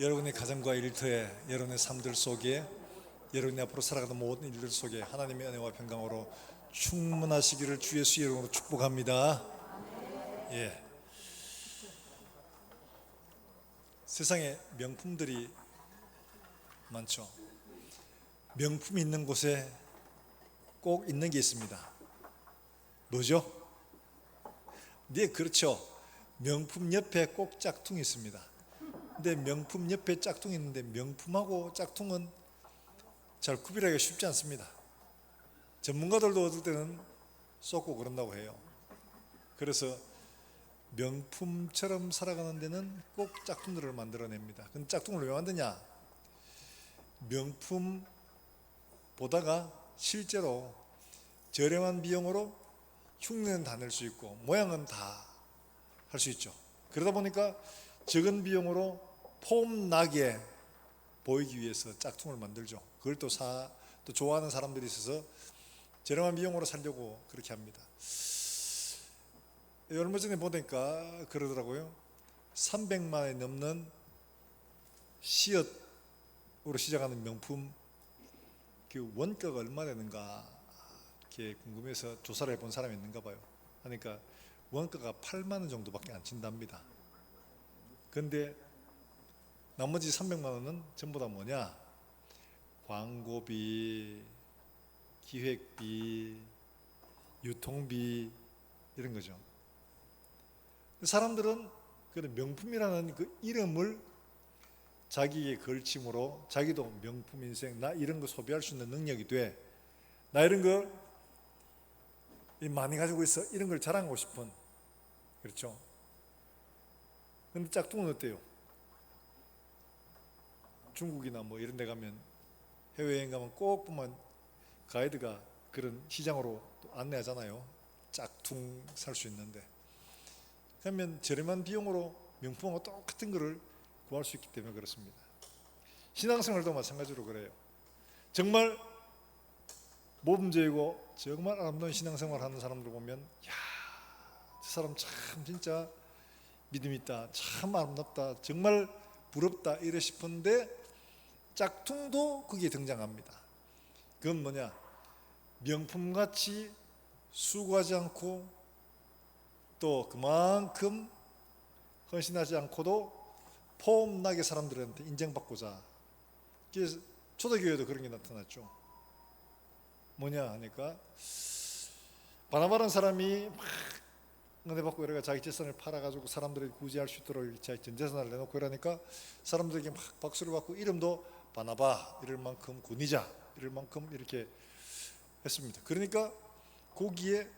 여러분의 가정과 일터에, 여러분의 삶들 속에, 여러분이 앞으로 살아가는 모든 일들 속에 하나님의 은혜와 평강으로 충만하시기를 주 예수 이름으로 축복합니다. 예. 세상에 명품들이 많죠. 명품이 있는 곳에 꼭 있는 게 있습니다. 뭐죠? 네, 그렇죠. 명품 옆에 꼭 짝퉁이 있습니다. 근데 명품 옆에 짝퉁이 있는데 명품하고 짝퉁은 잘 구별하기가 쉽지 않습니다. 전문가들도 어떨 때는 쏟고 그런다고 해요. 그래서 명품처럼 살아가는 데는 꼭 짝퉁들을 만들어냅니다. 근데 짝퉁을 왜 만드냐? 명품 보다가 실제로 저렴한 비용으로 흉내는 다 낼 수 있고 모양은 다 할 수 있죠. 그러다 보니까 적은 비용으로 폼 나게 보이기 위해서 짝퉁을 만들죠. 그걸 또 좋아하는 사람들이 있어서 저렴한 비용으로 살려고 그렇게 합니다. 얼마 전에 보니까 그러더라고요. 300만 원이 넘는 시옷으로 시작하는 명품 그 원가가 얼마 되는가 이렇게 궁금해서 조사를 해본 사람이 있는가 봐요. 그러니까 원가가 8만 원 정도밖에 안 친답니다. 그런데 나머지 300만 원은 전부 다 뭐냐? 광고비, 기획비, 유통비 이런 거죠. 사람들은 그 명품이라는 그 이름을 자기의 걸침으로 자기도 명품 인생, 나 이런 거 소비할 수 있는 능력이 돼, 나 이런 거 많이 가지고 있어, 이런 걸 자랑하고 싶은, 그렇죠. 근데 짝퉁은 어때요? 중국이나 뭐 이런 데 가면, 해외여행 가면 꼭 보면 가이드가 그런 시장으로 또 안내하잖아요. 짝퉁 살 수 있는데. 그러면 저렴한 비용으로 명품하고 똑같은 거를 구할 수 있기 때문에 그렇습니다. 신앙생활도 마찬가지로 그래요. 정말 모범적이고 정말 아름다운 신앙생활 하는 사람들 보면, 야, 저 사람 참 진짜 믿음 있다, 참 아름답다, 정말 부럽다 이래 싶은데 짝퉁도 거기에 등장합니다. 그건 뭐냐? 명품같이 수고하지 않고 또 그만큼 헌신하지 않고도 폼나게 사람들한테 인정받고자. 그래서 초대교회도 그런 게 나타났죠. 뭐냐 하니까 바나바라는 사람이 막 은혜 받고 이래가 자기 재산을 팔아가지고 사람들이 구제할 수 있도록 자기 전 재산을 내놓고 이러니까 사람들에게 막 박수를 받고 이름도 바나바 이럴 만큼 군이자 이럴 만큼 이렇게 했습니다. 그러니까 거기에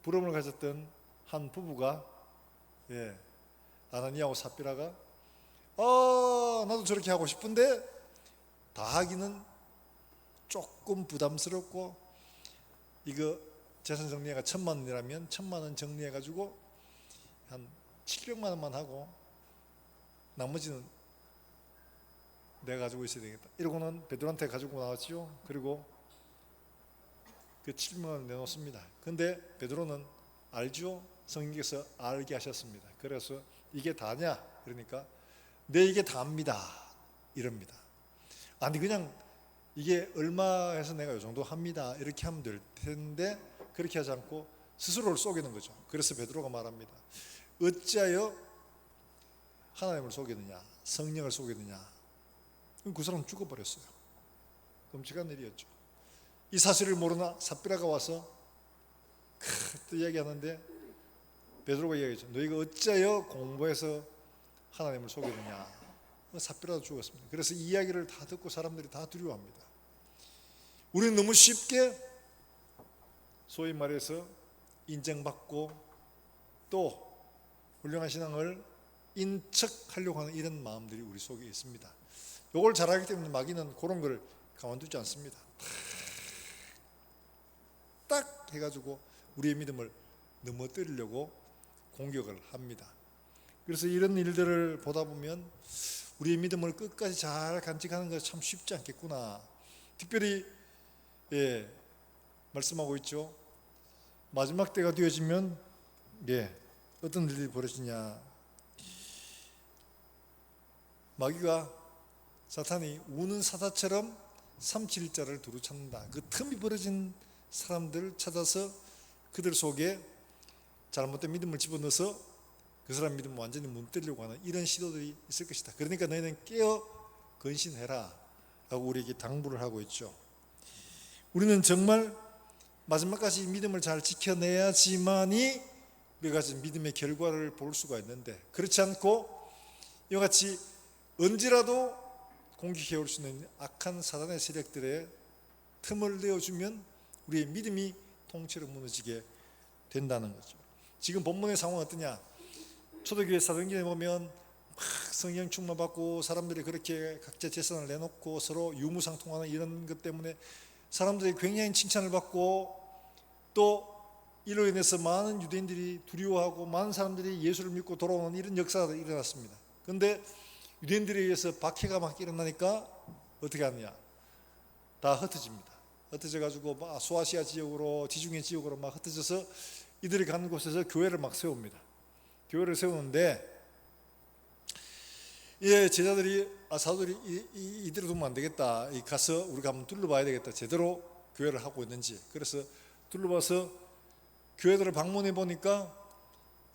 부름을 가졌던 한 부부가, 아나니아와 삽비라가 나도 저렇게 하고 싶은데 다 하기는 조금 부담스럽고, 이거 재산 정리가 1,000만 원이라면 1,000만 원 정리해가지고 한 700만 원만 하고 나머지는 내가 가지고 있어야 되겠다 이러고는 베드로한테 가지고 나왔죠. 그리고 그 700만 원 내놓습니다. 근데 베드로는 알죠. 성령께서 알게 하셨습니다. 그래서 이게 다냐? 그러니까 네, 이게 다입니다 이럽니다. 아니 그냥 이게 얼마 해서 내가 이 정도 합니다 이렇게 하면 될 텐데 그렇게 하지 않고 스스로를 속이는 거죠. 그래서 베드로가 말합니다. 어찌하여 하나님을 속이느냐, 성령을 속이느냐. 그 사람은 죽어버렸어요. 끔찍한 일이었죠. 이 사실을 모르나 삽비라가 와서 또 이야기하는데 베드로가 이야기했죠. 너희가 어찌하여 공부해서 하나님을 속이느냐. 삽비라도 죽었습니다. 그래서 이 이야기를 다 듣고 사람들이 다 두려워합니다. 우리는 너무 쉽게 소위 말해서 인정받고 또 훌륭한 신앙을 인척하려고 하는 이런 마음들이 우리 속에 있습니다. 이걸 잘 알기 때문에 마귀는 그런 걸 가만두지 않습니다. 딱 해가지고 우리의 믿음을 넘어뜨리려고 공격을 합니다. 그래서 이런 일들을 보다 보면 우리의 믿음을 끝까지 잘 간직하는 것이 참 쉽지 않겠구나. 특별히 말씀하고 있죠. 마지막 때가 되어지면 어떤 일들이 벌어지냐. 마귀가 사탄이 우는 사자처럼 371자를 두루 찾는다. 그 틈이 벌어진 사람들을 찾아서 그들 속에 잘못된 믿음을 집어넣어서 그 사람 믿음을 완전히 무너뜨리려고 하는 이런 시도들이 있을 것이다. 그러니까 너희는 깨어 근신해라 라고 우리에게 당부를 하고 있죠. 우리는 정말 마지막까지 믿음을 잘 지켜내야지만이 우리가 가진 믿음의 결과를 볼 수가 있는데, 그렇지 않고 이와 같이 언제라도 공격해올 수 있는 악한 사단의 세력들의 틈을 내어주면 우리의 믿음이 통째로 무너지게 된다는 거죠. 지금 본문의 상황은 어떠냐? 초대교회 사도행전에 보면 막 성령 충만받고 사람들이 그렇게 각자 재산을 내놓고 서로 유무상통하는 이런 것 때문에 사람들이 굉장히 칭찬을 받고, 또 이로 인해서 많은 유대인들이 두려워하고 많은 사람들이 예수를 믿고 돌아오는 이런 역사가 일어났습니다. 그런데 유대인들에 의해서 박해가 막 일어나니까 어떻게 하느냐? 다 흩어집니다. 흩어져 가지고 막 소아시아 지역으로, 지중해 지역으로 막 흩어져서 이들이 가는 곳에서 교회를 막 세웁니다. 교회를 세우는데 제자들이 사도들이 이대로 두면 안 되겠다. 가서 우리가 한번 둘러봐야 되겠다. 제대로 교회를 하고 있는지. 그래서 둘러봐서 교회들을 방문해 보니까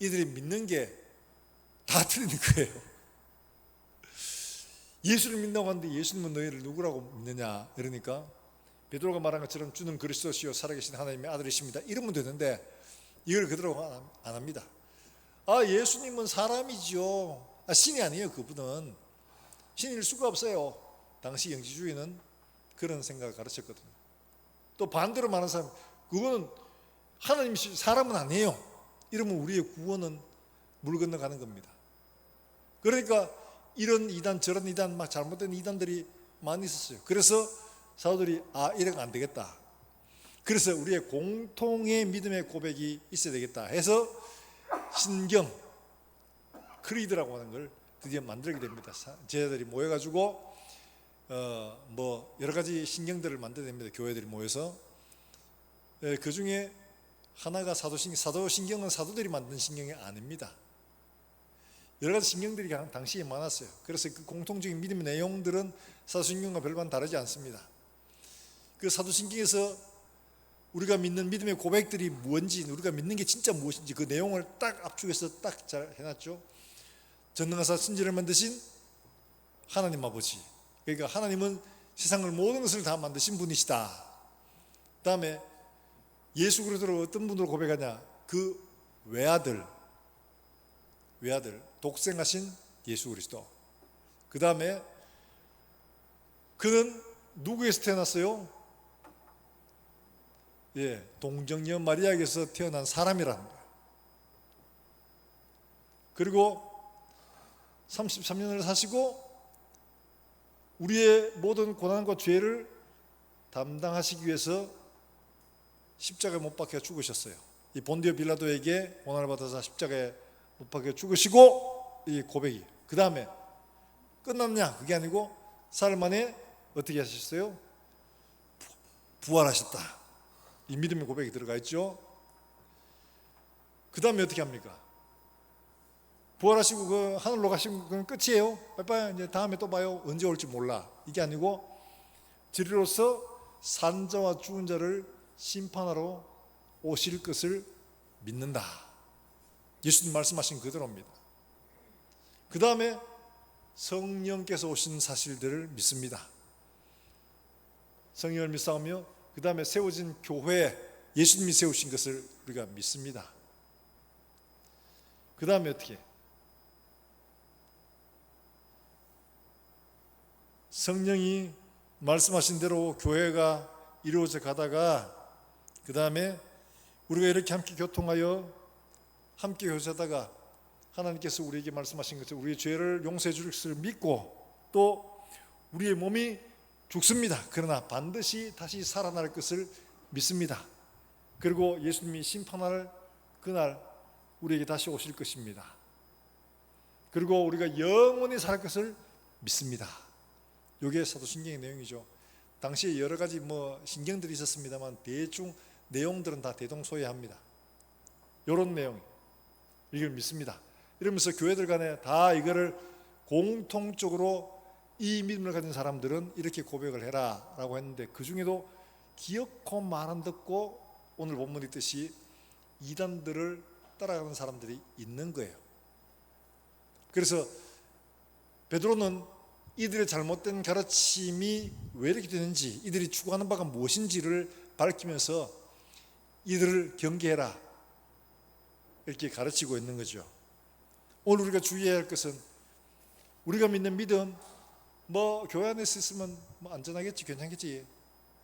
이들이 믿는 게 다 틀리는 거예요. 예수를 믿는다고 하는데 예수님은 너희를 누구라고 믿느냐? 그러니까 베드로가 말한 것처럼 주는 그리스도시요 살아계신 하나님의 아들이십니다. 이러면 되는데 이걸 그대로 안 합니다. 예수님은 사람이죠. 신이 아니에요. 그분은 신일 수가 없어요. 당시 영지주의는 그런 생각을 가르쳤거든요. 또 반대로 말하는 사람, 그거는 하나님 사람은 아니에요. 이러면 우리의 구원은 물 건너가는 겁니다. 그러니까 이런 이단 저런 이단 막 잘못된 이단들이 많이 있었어요. 그래서 사도들이 이래가 안 되겠다. 그래서 우리의 공통의 믿음의 고백이 있어야 되겠다 해서 신경 크리드라고 하는 걸 드디어 만들게 됩니다. 제자들이 모여가지고 여러 가지 신경들을 만들어냅니다. 교회들이 모여서 그 중에 하나가 사도신경은 사도들이 만든 신경이 아닙니다. 여러 가지 신경들이 당시에 많았어요. 그래서 그 공통적인 믿음의 내용들은 사도신경과 별반 다르지 않습니다. 그 사도신경에서 우리가 믿는 믿음의 고백들이 뭔지, 우리가 믿는 게 진짜 무엇인지 그 내용을 딱 압축해서 딱 잘 해놨죠. 전능하사 천지를 만드신 하나님 아버지, 그러니까 하나님은 세상을 모든 것을 다 만드신 분이시다. 그 다음에 예수 그리스도를 어떤 분으로 고백하냐? 그 외아들 독생하신 예수 그리스도. 그 다음에 그는 누구에서 태어났어요? 동정녀 마리아에게서 태어난 사람이라는 거예요. 그리고 33년을 사시고 우리의 모든 고난과 죄를 담당하시기 위해서 십자가에 못 박혀 죽으셨어요. 이 본디오 빌라도에게 고난을 받아서 십자가에 못 박혀 죽으시고, 이 고백이. 그 다음에 끝났냐? 그게 아니고 사흘 만에 어떻게 하셨어요? 부활하셨다. 이 믿음의 고백이 들어가 있죠. 그 다음에 어떻게 합니까? 부활하시고 그 하늘로 가시면 그건 끝이에요. 빠이빠이, 이제 다음에 또 봐요. 언제 올지 몰라. 이게 아니고 진리로서 산자와 죽은 자를 심판하러 오실 것을 믿는다. 예수님 말씀하신 그대로입니다. 그 다음에 성령께서 오신 사실들을 믿습니다. 성령을 믿사오며 그 다음에 세워진 교회, 예수님이 세우신 것을 우리가 믿습니다. 그 다음에 어떻게? 성령이 말씀하신 대로 교회가 이루어져 가다가 그 다음에 우리가 이렇게 함께 교통하여 함께 교제하다가 하나님께서 우리에게 말씀하신 것처럼 우리의 죄를 용서해 줄 것을 믿고, 또 우리의 몸이 죽습니다. 그러나 반드시 다시 살아날 것을 믿습니다. 그리고 예수님이 심판할 그날 우리에게 다시 오실 것입니다. 그리고 우리가 영원히 살 것을 믿습니다. 이게 사도신경의 내용이죠. 당시에 여러 가지 신경들이 있었습니다만 대충 내용들은 다 대동소이합니다. 이런 내용, 이걸 믿습니다. 이러면서 교회들 간에 다 이거를 공통적으로 이 믿음을 가진 사람들은 이렇게 고백을 해라 라고 했는데, 그 중에도 기어코 말 안 듣고 오늘 본문 있듯이 이단들을 따라가는 사람들이 있는 거예요. 그래서 베드로는 이들의 잘못된 가르침이 왜 이렇게 되는지, 이들이 추구하는 바가 무엇인지를 밝히면서 이들을 경계해라 이렇게 가르치고 있는 거죠. 오늘 우리가 주의해야 할 것은, 우리가 믿는 믿음, 교회 안에서 있으면 안전하겠지, 괜찮겠지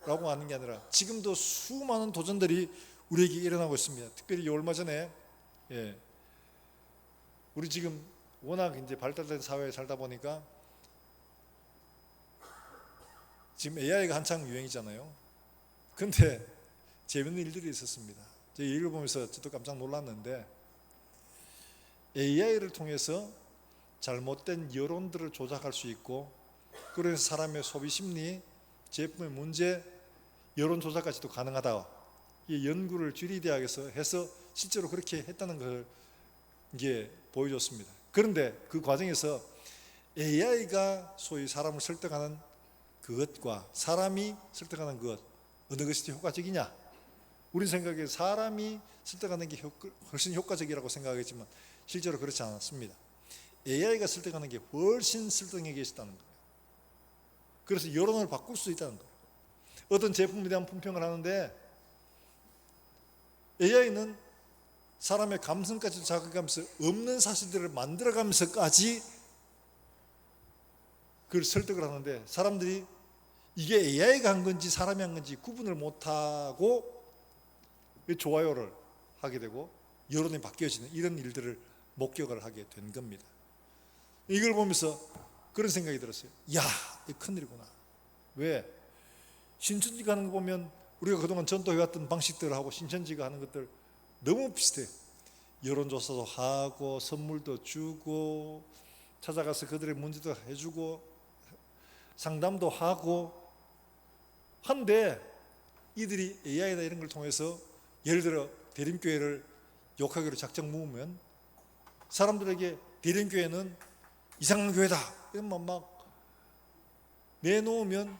라고 하는 게 아니라, 지금도 수많은 도전들이 우리에게 일어나고 있습니다. 특별히 얼마 전에 우리 지금 워낙 이제 발달된 사회에 살다 보니까 지금 AI가 한창 유행이잖아요. 근데 재밌는 일들이 있었습니다. 제가 이걸 보면서 저도 깜짝 놀랐는데, AI를 통해서 잘못된 여론들을 조작할 수 있고, 그래서 사람의 소비 심리, 제품의 문제, 여론 조작까지도 가능하다. 이 연구를 주리대학에서 해서 실제로 그렇게 했다는 걸 이게 보여줬습니다. 그런데 그 과정에서 AI가 소위 사람을 설득하는 그것과 사람이 설득하는 것, 어느 것이 효과적이냐? 우리 생각에 사람이 설득하는 게 훨씬 효과적이라고 생각하겠지만 실제로 그렇지 않았습니다. AI가 설득하는 게 훨씬 설득력이 있다는 거예요. 그래서 여론을 바꿀 수 있다는 거예요. 어떤 제품에 대한 품평을 하는데 AI는 사람의 감성까지 자극하면서 없는 사실들을 만들어가면서까지 그걸 설득을 하는데, 사람들이 이게 AI가 한 건지 사람이 한 건지 구분을 못하고 좋아요를 하게 되고 여론이 바뀌어지는 이런 일들을 목격을 하게 된 겁니다. 이걸 보면서 그런 생각이 들었어요. 야, 이거 큰일이구나. 왜? 신천지가 하는 거 보면 우리가 그동안 전도해왔던 방식들하고 신천지가 하는 것들 너무 비슷해요. 여론조사도 하고 선물도 주고 찾아가서 그들의 문제도 해주고 상담도 하고 한데, 이들이 AI나 이런 걸 통해서 예를 들어 대림교회를 욕하기로 작정 모으면 사람들에게 대림교회는 이상한 교회다 이런 막 내놓으면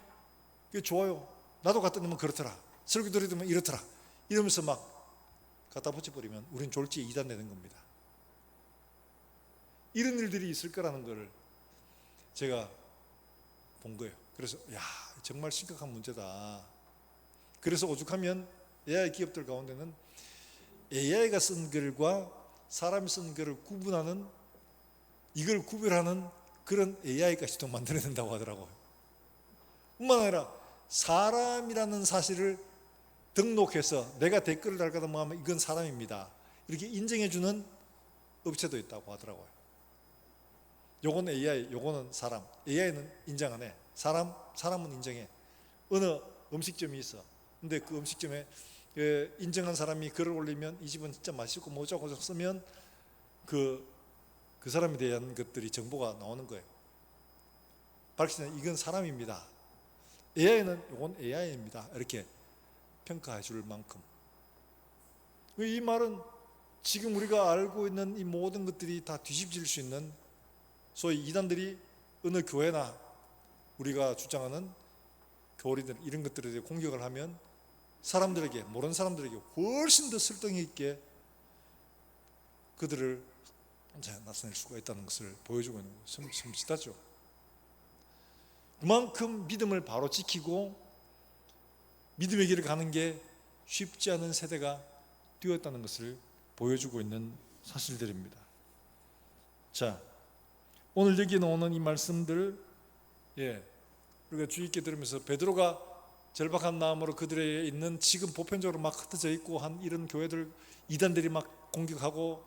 그게 좋아요. 나도 갖다 놓으면 그렇더라. 설교 들으면 이렇더라. 이러면서 막 갖다 붙여버리면 우린 졸지에 이단되는 겁니다. 이런 일들이 있을 거라는 걸 제가 본 거예요. 그래서 정말 심각한 문제다. 그래서 오죽하면 AI 기업들 가운데는 AI가 쓴 글과 사람이 쓴 글을 구분하는, 이걸 구별하는 그런 AI까지도 만들어야 된다고 하더라고요. 뿐만 아니라 사람이라는 사실을 등록해서 내가 댓글을 달거나 뭐 하면 이건 사람입니다 이렇게 인정해주는 업체도 있다고 하더라고요. 요거는 AI, 요거는 사람. AI는 인정 안 해. 사람은 인정해. 어느 음식점이 있어. 근데 그 음식점에 인정한 사람이 글을 올리면 이 집은 진짜 맛있고 뭐저고 쓰면 그 사람에 대한 것들이 정보가 나오는 거예요. 밝히는 이건 사람입니다. AI는 이건 AI입니다. 이렇게 평가해 줄 만큼. 이 말은 지금 우리가 알고 있는 이 모든 것들이 다 뒤집질 수 있는, 소위 이단들이 어느 교회나 우리가 주장하는 교리들 이런 것들에 대해 공격을 하면 사람들에게, 모르는 사람들에게 훨씬 더 설득력 있게 그들을 나타낼 수가 있다는 것을 보여주고 있는 거예요. 섬찟하죠. 그만큼 믿음을 바로 지키고 믿음의 길을 가는 게 쉽지 않은 세대가 되었다는 것을 보여주고 있는 사실들입니다. 자, 오늘 여기 나오는 이 말씀들, 우리가 주의 있게 들으면서 베드로가 절박한 마음으로 그들에 있는 지금 보편적으로 막 흩어져 있고 한 이런 교회들, 이단들이 막 공격하고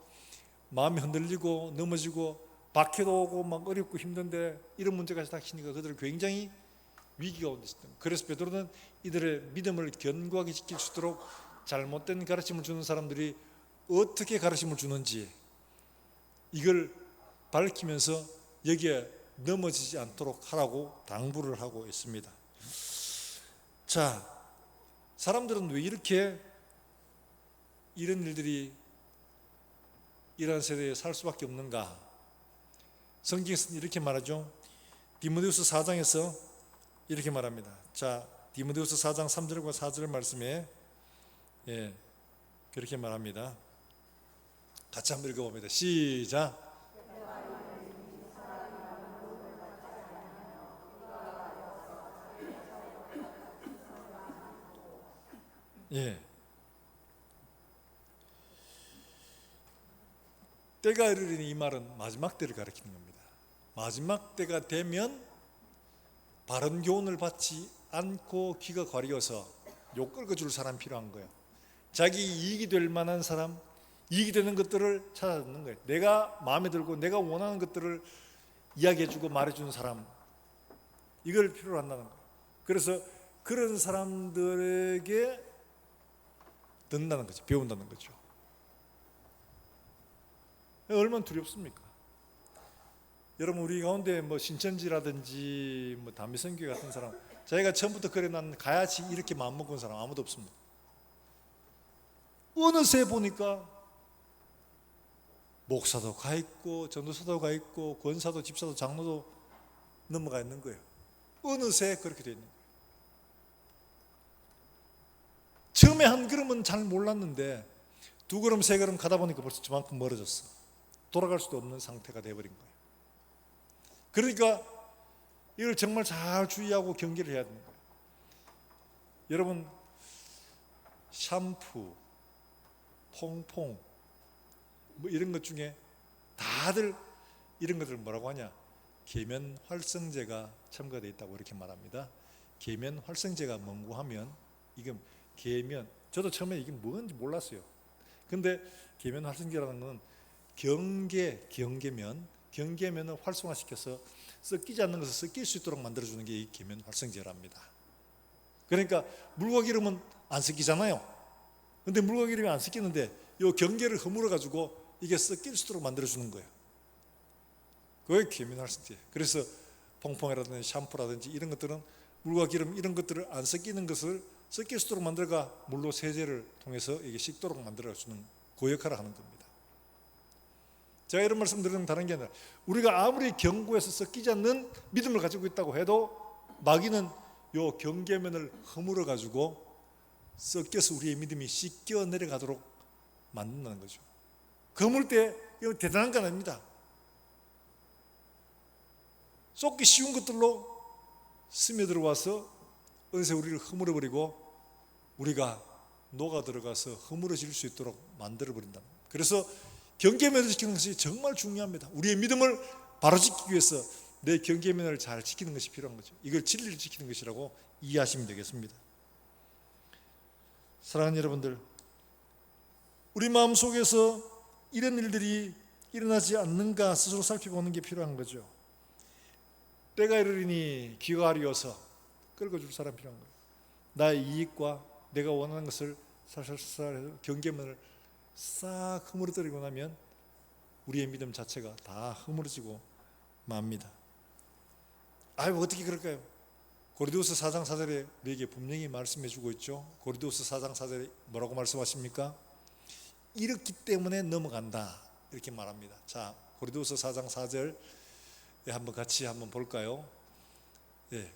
마음이 흔들리고 넘어지고 박해도 오고 막 어렵고 힘든데 이런 문제까지 닥치니까 그들을 굉장히 위기가 온 것이다. 그래서 베드로는 이들의 믿음을 견고하게 지킬 수 있도록 잘못된 가르침을 주는 사람들이 어떻게 가르침을 주는지 이걸 밝히면서 여기에 넘어지지 않도록 하라고 당부를 하고 있습니다. 자, 사람들은 왜 이렇게 이런 일들이 이러한 세대에 살 수밖에 없는가? 성경에서는 이렇게 말하죠. 디모데후서 4장에서 이렇게 말합니다. 자, 디모데후서 4장 3절과 4절 말씀에 그렇게 말합니다. 같이 한번 읽어봅니다. 시작. 때가 이르리니 이 말은 마지막 때를 가리키는 겁니다. 마지막 때가 되면 바른 교훈을 받지 않고 귀가 가려서 욕 긁어줄 사람 필요한 거예요. 자기 이익이 될 만한 사람, 이익이 되는 것들을 찾아듣는 거예요. 내가 마음에 들고 내가 원하는 것들을 이야기해주고 말해주는 사람, 이걸 필요로 한다는 거예요. 그래서 그런 사람들에게 듣는다는 거죠. 배운다는 거죠. 얼마나 두렵습니까? 여러분, 우리 가운데 뭐 신천지라든지 뭐 담미선교회 같은 사람, 자기가 처음부터 그래 난 가야지 이렇게 마음먹은 사람 아무도 없습니다. 어느새 보니까 목사도 가 있고 전도사도 가 있고 권사도 집사도 장로도 넘어가 있는 거예요. 어느새 그렇게 되어 있는 거예요. 처음에 한 걸음은 잘 몰랐는데 두 걸음 세 걸음 가다 보니까 벌써 저만큼 멀어졌어. 돌아갈 수도 없는 상태가 되어버린 거예요. 그러니까 이걸 정말 잘 주의하고 경계를 해야 됩니다. 여러분, 샴푸, 퐁퐁 뭐 이런 것 중에 다들 이런 것들을 뭐라고 하냐? 계면 활성제가 첨가되어 있다고 이렇게 말합니다. 계면 활성제가 뭔고 하면, 이게 계면, 저도 처음에 이게 뭔지 몰랐어요. 근데 계면 활성제라는 건 경계면을 활성화시켜서 섞이지 않는 것을 섞일 수 있도록 만들어주는 게 이 계면 활성제랍니다. 그러니까 물과 기름은 안 섞이잖아요. 근데 물과 기름이 안 섞이는데 이 경계를 허물어 가지고 이게 섞일 수 있도록 만들어주는 거예요. 그게 계면 활성제. 그래서 퐁퐁이라든지 샴푸라든지 이런 것들은 물과 기름 이런 것들을 안 섞이는 것을 섞일 수 있도록 만들어가 물로 세제를 통해서 이게 식도록 만들어주는 그 역할을 하는 겁니다. 제가 이런 말씀 드리는 건 다른 게 아니라, 우리가 아무리 견고해서 섞이지 않는 믿음을 가지고 있다고 해도 마귀는 요 경계면을 허물어 가지고 섞여서 우리의 믿음이 씻겨 내려가도록 만든다는 거죠. 허물 때 이거 대단한 건 아닙니다. 쏟기 쉬운 것들로 스며들어와서 어느새 우리를 허물어버리고 우리가 녹아 들어가서 허물어질 수 있도록 만들어버린다. 그래서 경계면을 지키는 것이 정말 중요합니다. 우리의 믿음을 바로 지키기 위해서 내 경계면을 잘 지키는 것이 필요한 거죠. 이걸 진리를 지키는 것이라고 이해하시면 되겠습니다. 사랑하는 여러분들, 우리 마음속에서 이런 일들이 일어나지 않는가 스스로 살펴보는 게 필요한 거죠. 때가 이르리니 귀가 가리워서 끌어줄 사람 필요한 거예요. 나의 이익과 내가 원하는 것을 살살살 경계면을 싹 허물어뜨리고 나면 우리의 믿음 자체가 다 허물어지고 맙니다. 아유, 어떻게 그럴까요? 고린도후서 4장 4절에 우리에게 분명히 말씀해 주고 있죠. 고린도후서 4장 4절에 뭐라고 말씀하십니까? 이렇기 때문에 넘어간다 이렇게 말합니다. 자, 고린도후서 4장 4절 한번 같이 한번 볼까요?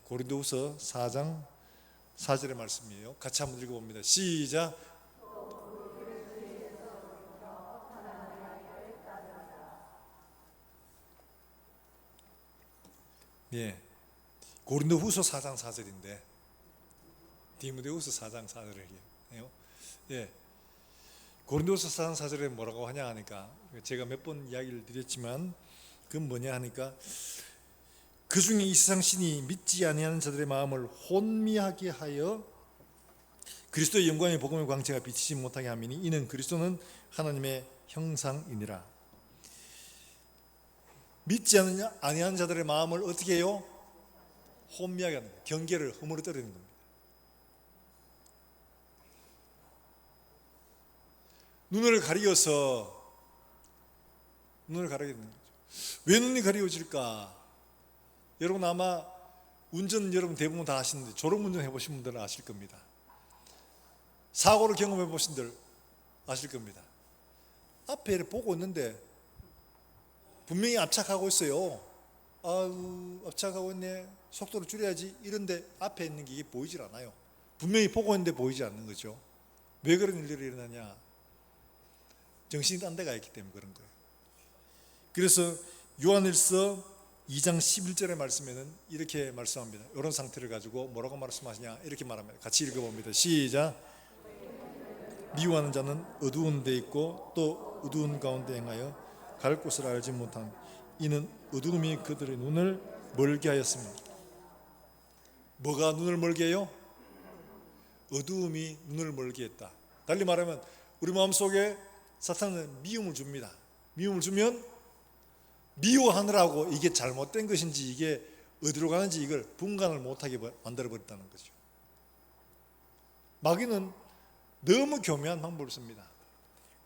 고린도후서 4장 4절의 말씀이에요. 같이 한번 읽어봅니다. 시작. 고린도후서 4장 4절인데 디모데후서 4장 4절이에요. 고린도후서 4장 4절에 뭐라고 하냐 하니까, 제가 몇 번 이야기를 드렸지만 그건 뭐냐 하니까, 그 중에 이 세상 신이 믿지 아니하는 자들의 마음을 혼미하게 하여 그리스도의 영광의 복음의 광채가 비치지 못하게 함이니 이는 그리스도는 하나님의 형상이니라. 믿지 아니하는 자들의 마음을 어떻게 해요? 혼미하게 하는 거예요. 경계를 허물어뜨리는 겁니다. 눈을 가리워서 눈을 가리게 되는 거죠. 왜 눈이 가리워질까? 여러분 아마 운전 여러분 대부분 다 아시는데, 졸음운전 해보신 분들은 아실 겁니다. 사고를 경험해 보신 분들 아실 겁니다. 앞에 보고 있는데 분명히 압착하고 있어요. 아유, 압착하고 있네. 속도를 줄여야지. 이런데 앞에 있는 게 이게 보이질 않아요. 분명히 보고 있는데 보이지 않는 거죠. 왜 그런 일들이 일어나냐? 정신이 딴 데가 있기 때문에 그런 거예요. 그래서 요한일서 2장 11절의 말씀에는 이렇게 말씀합니다. 이런 상태를 가지고 뭐라고 말씀하시냐? 이렇게 말합니다. 같이 읽어봅니다. 시작. 미워하는 자는 어두운 데 있고 또 어두운 가운데 행하여 갈 곳을 알지 못한 이는 어두움이 그들의 눈을 멀게 하였습니다. 뭐가 눈을 멀게 해요? 어두움이 눈을 멀게 했다. 달리 말하면 우리 마음속에 사탄은 미움을 줍니다. 미움을 주면 미워하느라고 이게 잘못된 것인지 이게 어디로 가는지 이걸 분간을 못하게 만들어버렸다는 거죠. 마귀는 너무 교묘한 방법을 씁니다.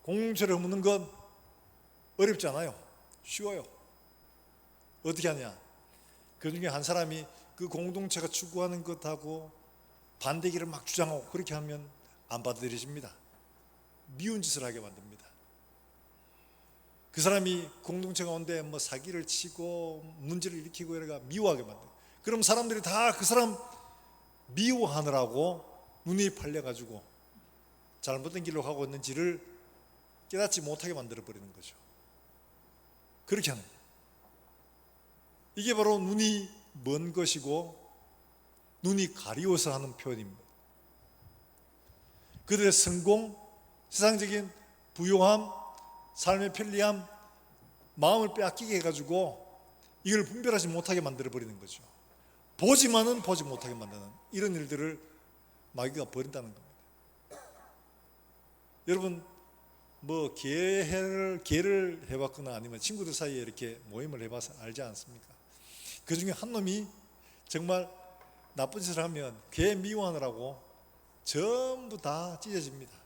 공동체를 허무는 건 어렵지 않아요. 쉬워요. 어떻게 하냐? 그 중에 한 사람이 그 공동체가 추구하는 것하고 반대기를 막 주장하고 그렇게 하면 안 받아들여집니다. 미운 짓을 하게 만듭니다. 그 사람이 공동체 가운데 뭐 사기를 치고 문제를 일으키고 이래가 미워하게 만들어요. 그럼 사람들이 다 그 사람 미워하느라고 눈이 팔려가지고 잘못된 길로 가고 있는지를 깨닫지 못하게 만들어버리는 거죠. 그렇게 하는 거예요. 이게 바로 눈이 먼 것이고 눈이 가리워서 하는 표현입니다. 그들의 성공, 세상적인 부요함, 삶의 편리함, 마음을 빼앗기게 해가지고 이걸 분별하지 못하게 만들어버리는 거죠. 보지만은 보지 못하게 만드는 이런 일들을 마귀가 벌인다는 겁니다. 여러분 뭐 개를 해봤거나 아니면 친구들 사이에 이렇게 모임을 해봐서 알지 않습니까? 그 중에 한 놈이 정말 나쁜 짓을 하면 개 미워하느라고 전부 다 찢어집니다.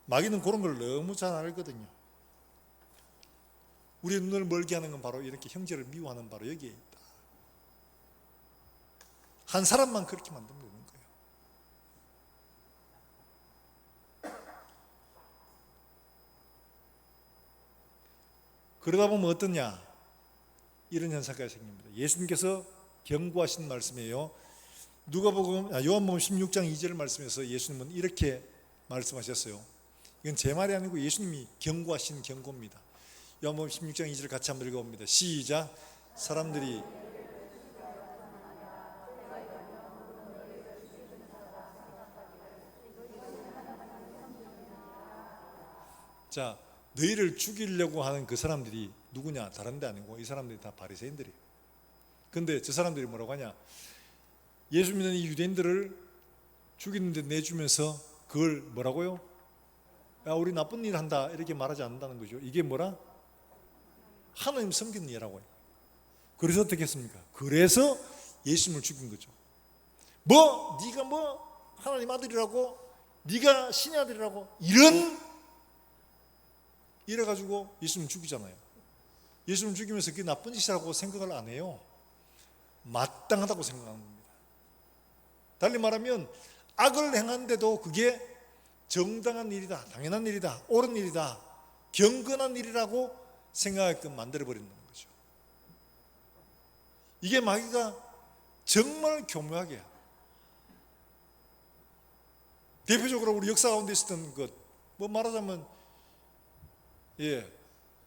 마귀는 그런 걸 너무 잘 알거든요. 우리 눈을 멀게 하는 건 바로 이렇게 형제를 미워하는 바로 여기에 있다. 한 사람만 그렇게 만들면 되는 거예요. 그러다 보면 어떠냐? 이런 현상까지 생깁니다. 예수님께서 경고하신 말씀이에요. 요한복음 16장 2절 말씀에서 예수님은 이렇게 말씀하셨어요. 이건 제 말이 아니고 예수님이 경고하신 경고입니다. 요한복음 16장 2절 같이 한번 읽어봅니다. 시작. 사람들이 자, 너희를 죽이려고 하는 그 사람들이 누구냐? 다른 데 아니고 이 사람들이 다 바리새인들이에요. 근데 저 사람들이 뭐라고 하냐? 예수 믿는 이 유대인들을 죽이는데 내주면서 그걸 뭐라고요? 야, 우리 나쁜 일 한다 이렇게 말하지 않는다는 거죠. 이게 뭐라? 하나님 섬기는 일이라고요. 그래서 어떻게 했습니까? 그래서 예수님을 죽인 거죠. 네가 하나님 아들이라고, 네가 신의 아들이라고 이래가지고 예수님 죽이잖아요. 예수님 죽이면서 그게 나쁜 짓이라고 생각을 안 해요. 마땅하다고 생각하는 겁니다. 달리 말하면 악을 행하는데도 그게 정당한 일이다, 당연한 일이다, 옳은 일이다, 경건한 일이라고 생각하게끔 만들어버리는 거죠. 이게 마귀가 정말 교묘하게 해요. 대표적으로 우리 역사 가운데 있었던 것, 말하자면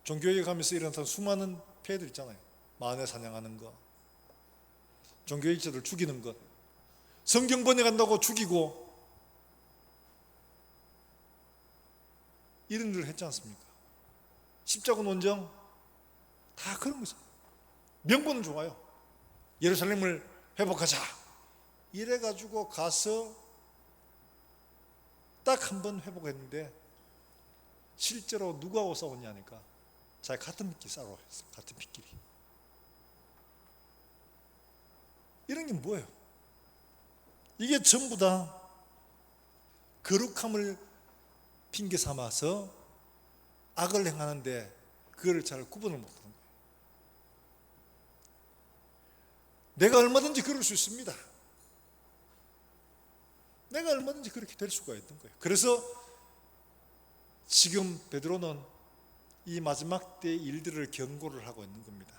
종교에 가면서 일어났던 수많은 폐해들 있잖아요. 마흔에 사냥하는 것, 종교일체들 죽이는 것, 성경 번역한다고 죽이고 이런 일을 했지 않습니까? 십자군 원정 다 그런 거죠. 명분은 좋아요. 예루살렘을 회복하자 이래가지고 가서 딱 한 번 회복했는데 실제로 누구하고 싸웠냐니까 자기 같은 핏끼리 싸우고 했어요. 같은 핏끼리. 이런 게 뭐예요? 이게 전부 다 거룩함을 핑계 삼아서 악을 행하는데 그걸 잘 구분을 못하는 거예요. 내가 얼마든지 그럴 수 있습니다. 내가 얼마든지 그렇게 될 수가 있는 거예요. 그래서 지금 베드로는 이 마지막 때의 일들을 경고를 하고 있는 겁니다.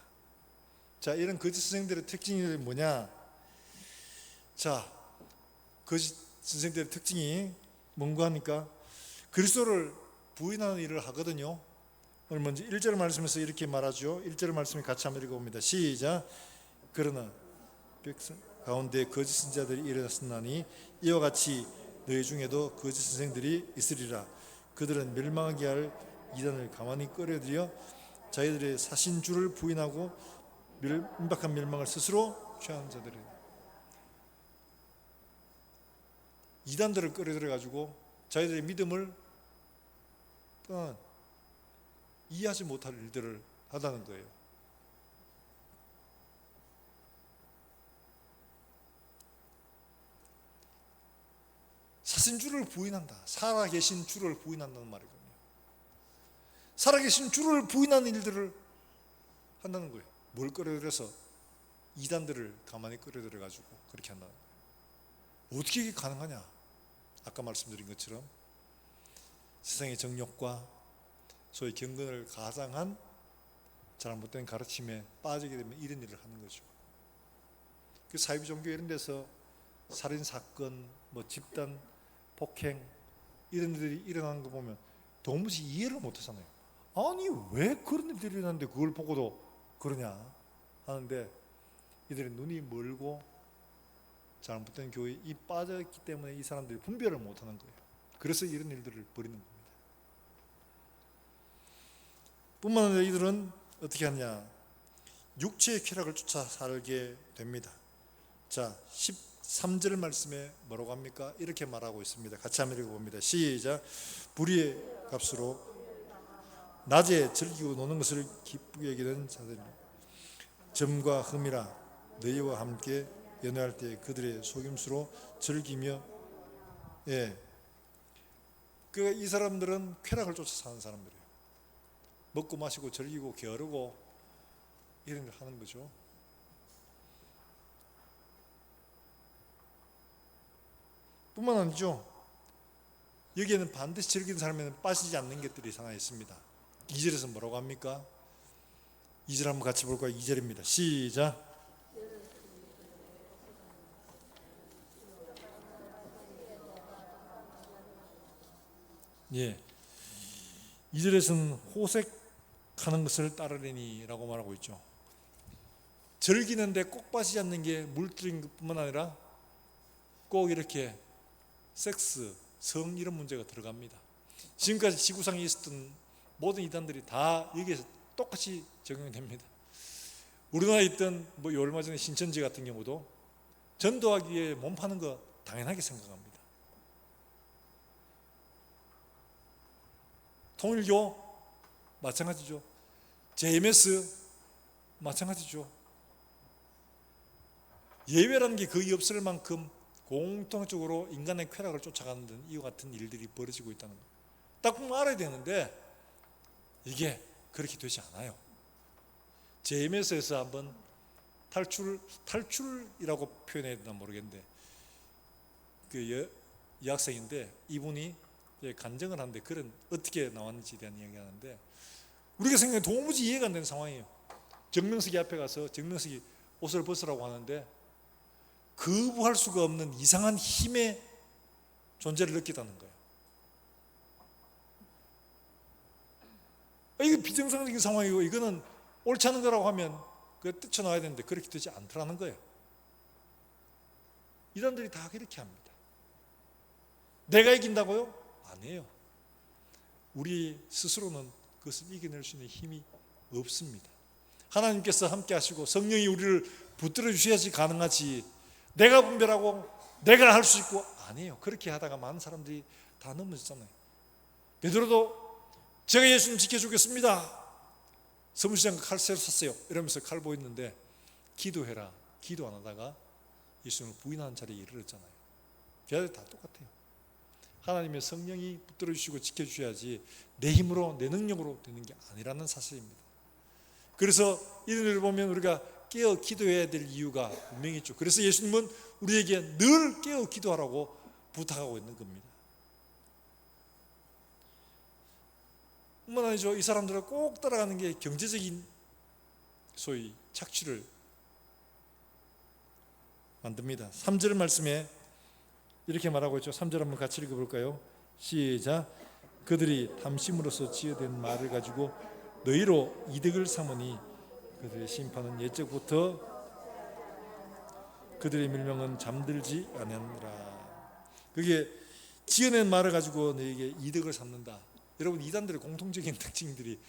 자, 이런 거짓 선생들의 특징이 뭐냐? 자, 거짓 선생들의 특징이 뭔가 하니까 그리스도를 부인하는 일을 하거든요. 오늘 먼저 1절 말씀에서 이렇게 말하죠. 1절 말씀을 같이 한번 읽어봅니다. 시작. 그러나 백성 가운데 거짓 선지자들이 일어났으나니 이와 같이 너희 중에도 거짓 선생들이 있으리라. 그들은 멸망하게 할 이단을 가만히 끌어들여 자기들의 사신주를 부인하고 임박한 멸망을 스스로 취하는 자들이다. 이단들을 끌어들여 가지고 자기들의 믿음을 이해하지 못할 일들을 하다는 거예요. 사신주를 부인한다. 살아계신 주를 부인한다는 말이거든요. 살아계신 주를 부인하는 일들을 한다는 거예요. 뭘 끌어들여서 이단들을 가만히 끌어들여 가지고 그렇게 한다는 거예요. 어떻게 이게 가능하냐? 아까 말씀드린 것처럼 세상의 정욕과 소위 경건을 가장한 잘못된 가르침에 빠지게 되면 이런 일을 하는 거죠. 그 사이비 종교 이런 데서 살인 사건, 뭐 집단 폭행 이런 일들이 일어나는 거 보면 도무지 이해를 못 하잖아요. 아니 왜 그런 일들이 일어나는데 그걸 보고도 그러냐 하는데 이들의 눈이 멀고 잘못된 교회에 빠졌기 때문에 이 사람들이 분별을 못 하는 거예요. 그래서 이런 일들을 벌이는 겁니다. 뿐만 아니라 이들은 어떻게 하냐? 육체의 쾌락을 쫓아 살게 됩니다. 자, 13절 말씀에 뭐라고 합니까? 이렇게 말하고 있습니다. 같이 한번 읽어봅니다. 시작. 불의의 값으로 낮에 즐기고 노는 것을 기쁘게 여기는 자들입니다. 점과 흠이라 너희와 함께 연애할 때 그들의 속임수로 즐기며 이 사람들은 쾌락을 쫓아 사는 사람들이에요. 먹고 마시고 즐기고 게으르고 이런 걸 하는 거죠. 뿐만 아니죠. 여기에는 반드시 즐기는 사람에는 빠지지 않는 것들이 하나 있습니다. 2절에서 뭐라고 합니까? 2절 한번 같이 볼까요? 2절입니다. 시작. 예. 2절에서는 호색하는 것을 따르리니 라고 말하고 있죠. 즐기는데 꼭 빠지지 않는 게 물질인 것뿐만 아니라 꼭 이렇게 섹스, 성 이런 문제가 들어갑니다. 지금까지 지구상에 있었던 모든 이단들이 다 여기에서 똑같이 적용이 됩니다. 우리나라에 있던 얼마 전에 신천지 같은 경우도 전도하기 위해 몸 파는 거 당연하게 생각합니다. 통일교 마찬가지죠. JMS 마찬가지죠. 예외라는 게 거의 없을 만큼 공통적으로 인간의 쾌락을 쫓아가는 이와 같은 일들이 벌어지고 있다는 거예요. 딱 보면 알아야 되는데 이게 그렇게 되지 않아요. JMS에서 한번 탈출이라고 표현해야 되나 모르겠는데 그 여학생인데 이분이 간증을 하는데 그런 어떻게 나왔는지에 대한 이야기 하는데 우리가 생각해 도무지 이해가 안 되는 상황이에요. 정명석이 앞에 가서 정명석이 옷을 벗으라고 하는데 거부할 수가 없는 이상한 힘의 존재를 느끼다는 거예요. 이거 비정상적인 상황이고 이거는 옳지 않은 거라고 하면 그걸 뛰쳐나와야 되는데 그렇게 되지 않더라는 거예요. 이단들이 다 그렇게 합니다. 내가 이긴다고요? 아니에요. 우리 스스로는 그것을 이겨낼 수 있는 힘이 없습니다. 하나님께서 함께 하시고 성령이 우리를 붙들어 주셔야지 가능하지 내가 분별하고 내가 할 수 있고 아니에요. 그렇게 하다가 많은 사람들이 다 넘어졌잖아요. 베드로도 제가 예수님 지켜주겠습니다. 서문시장 칼 새로 샀어요. 이러면서 칼 보였는데 기도해라. 기도 안 하다가 예수님을 부인하는 자리에 이르렀잖아요. 걔들 다 똑같아요. 하나님의 성령이 붙들어 주시고 지켜주셔야지 내 힘으로 내 능력으로 되는 게 아니라는 사실입니다. 그래서 이런 일을 보면 우리가 깨어 기도해야 될 이유가 분명히 있죠. 그래서 예수님은 우리에게 늘 깨어 기도하라고 부탁하고 있는 겁니다. 뿐만 아니죠. 이 사람들은 꼭 따라가는 게 경제적인 소위 착취를 만듭니다. 3절 말씀에 이렇게 말하고 있죠. 3절 한번 같이 읽어볼까요? 시작. 그들이 탐심으로써 지어낸 말을 가지고 너희로 이득을 삼으니 그들의 심판은 옛적부터 그들의 밀명은 잠들지 않았느라. 그게 지어낸 말을 가지고 너에게 이득을 삼는다. 여러분, 이단들의 공통적인 특징들이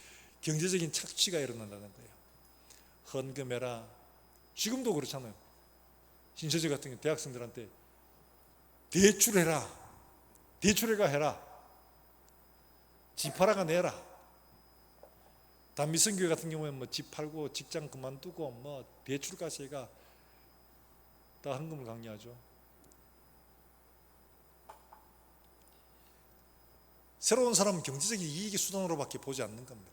경제적인 착취가 일어난다는 거예요. 헌금해라. 지금도 그렇잖아요. 신천지 같은 경우 대학생들한테 대출해라. 대출해가 해라. 집 팔아가 내라. 단미성교회 같은 경우에는 뭐 집 팔고 직장 그만두고 뭐 대출까지 해가 다 헌금을 강요하죠. 새로운 사람은 경제적인 이익의 수단으로밖에 보지 않는 겁니다.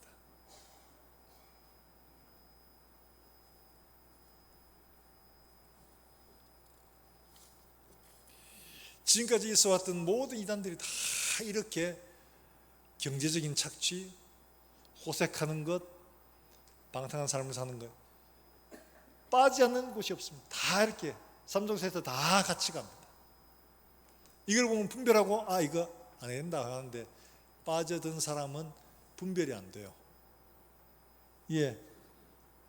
지금까지 있어왔던 모든 이단들이 다 이렇게 경제적인 착취, 호색하는 것, 방탕한 삶을 사는 것 빠지지 않는 곳이 없습니다. 다 이렇게 삼종세에서 다 같이 갑니다. 이걸 보면 분별하고 이거 안 해야 된다 하는데 빠져든 사람은 분별이 안 돼요. 예,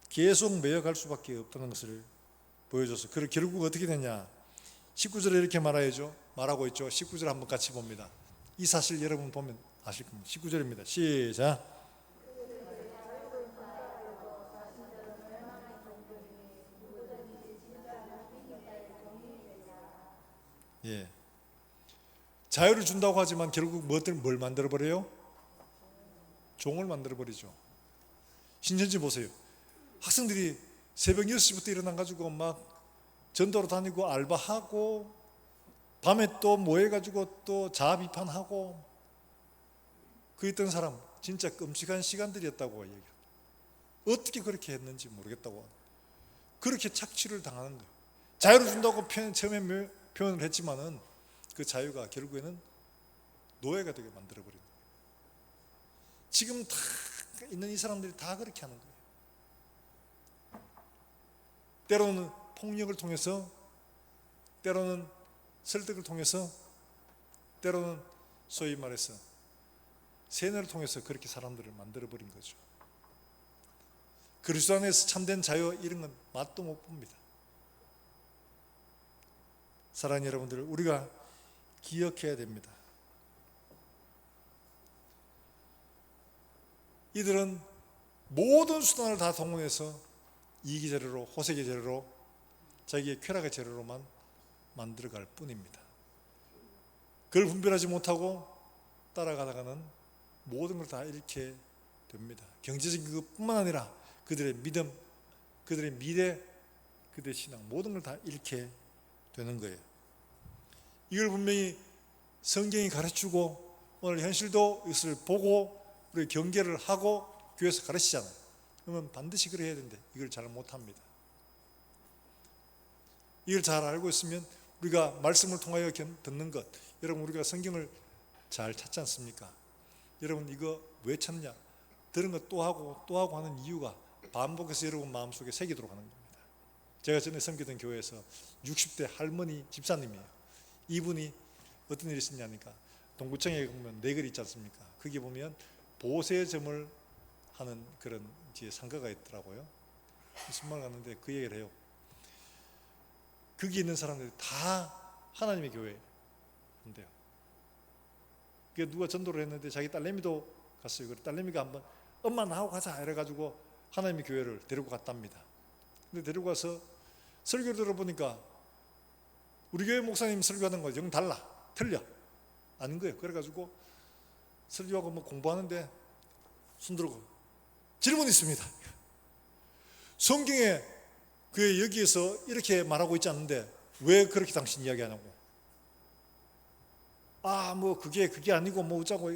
계속 매여갈 수밖에 없다는 것을 보여줘서 그리고 결국 어떻게 되냐. 19절에 이렇게 말하고 있죠. 19절 한번 같이 봅니다. 이 사실 여러분 보면 아실 겁니다. 19절입니다. 시작. 예, 자유를 준다고 하지만 결국 뭘 만들어버려요? 종을 만들어버리죠. 신천지 보세요. 학생들이 새벽 6시부터 일어나가지고 막 전도로 다니고 알바하고 밤에 또 모여가지고 또 자아 비판하고 그 있던 사람 진짜 끔찍한 시간들이었다고 얘기해요. 어떻게 그렇게 했는지 모르겠다고. 그렇게 착취를 당하는 거예요. 자유를 준다고 처음에 표현을 했지만은 그 자유가 결국에는 노예가 되게 만들어버리는 거예요. 지금 다 있는 이 사람들이 다 그렇게 하는 거예요. 때로는 폭력을 통해서, 때로는 설득을 통해서, 때로는 소위 말해서 세뇌를 통해서 그렇게 사람들을 만들어버린 거죠. 그리스도 안에서 참된 자유 이런 건 맛도 못 봅니다. 사랑하는 여러분들, 우리가 기억해야 됩니다. 이들은 모든 수단을 다 동원해서 이익의 재료로, 호색의 재료로, 자기의 쾌락의 재료로만 만들어갈 뿐입니다. 그걸 분별하지 못하고 따라가다가는 모든 걸 다 잃게 됩니다. 경제적인 것뿐만 아니라 그들의 믿음, 그들의 미래, 그들의 신앙 모든 걸 다 잃게 되는 거예요. 이걸 분명히 성경이 가르치고 오늘 현실도 이것을 보고 우리 경계를 하고 교회에서 가르치잖아요. 그러면 반드시 그래야 해야 되는데 이걸 잘 못합니다. 이걸 잘 알고 있으면 우리가 말씀을 통하여 듣는 것, 여러분 우리가 성경을 잘 찾지 않습니까? 여러분 이거 왜 찾냐? 들은 것 또 하고 하는 이유가 반복해서 여러분 마음속에 새기도록 하는 겁니다. 제가 전에 섬기던 교회에서 60대 할머니 집사님이에요. 이분이 어떤 일이 있었냐니까 동구청에 보면 네 글 있지 않습니까? 거기 보면 보세점을 하는 그런 상가가 있더라고요. 무슨 말 갔는데 그 얘기를 해요. 거기 있는 사람들이 다 하나님의 교회인데요. 그 누가 전도를 했는데 자기 딸내미도 갔어요. 그래서 딸내미가 한번 엄마 나하고 가자 이래가지고 하나님의 교회를 데리고 갔답니다. 근데 데리고 가서 설교를 들어보니까 우리 교회 목사님 설교하는 거 영 달라, 틀려, 아는 거예요. 그래가지고 설교하고 뭐 공부하는데 손 들고 질문 있습니다. 성경에 그 여기에서 이렇게 말하고 있지 않는데 왜 그렇게 당신 이야기하냐고. 뭐 그게 아니고 뭐 어쩌고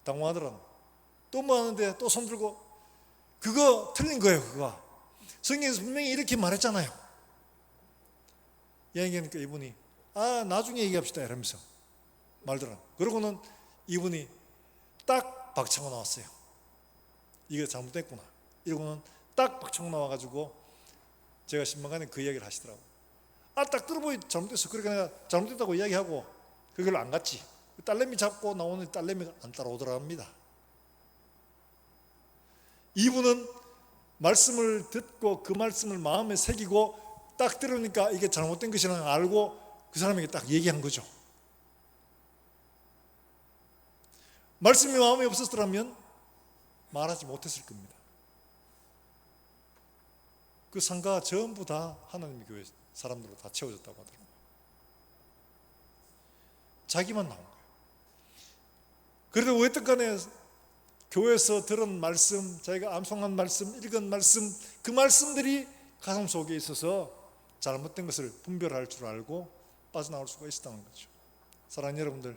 당황하더라고. 또 뭐 하는데 또 손 들고 그거 틀린 거예요. 그거 성경에서 분명히 이렇게 말했잖아요. 얘기하니까 이분이 나중에 얘기합시다 이러면서 말더라. 그러고는 이분이 딱 딱 박차고 나왔어요. 이게 잘못됐구나. 이러고는 딱 박차고 나와가지고 제가 신방간에 그 이야기를 하시더라고요. 딱 들어보니 잘못됐어. 그러니까 내가 잘못됐다고 이야기하고 그걸 안 갔지. 딸내미 잡고 나오는 딸내미가 안 따라오더랍니다. 이분은 말씀을 듣고 그 말씀을 마음에 새기고 딱 들으니까 이게 잘못된 것이라는 걸 알고 그 사람에게 딱 얘기한 거죠. 말씀이 마음에 없었더라면 말하지 못했을 겁니다. 그 상가가 전부 다 하나님의 교회 사람들로 다 채워졌다고 하더라고요. 자기만 나온 거예요. 그래도 어쨌든 간에 교회에서 들은 말씀, 자기가 암송한 말씀, 읽은 말씀, 그 말씀들이 가슴 속에 있어서 잘못된 것을 분별할 줄 알고 빠져나올 수가 있었다는 거죠. 사랑하는 여러분들,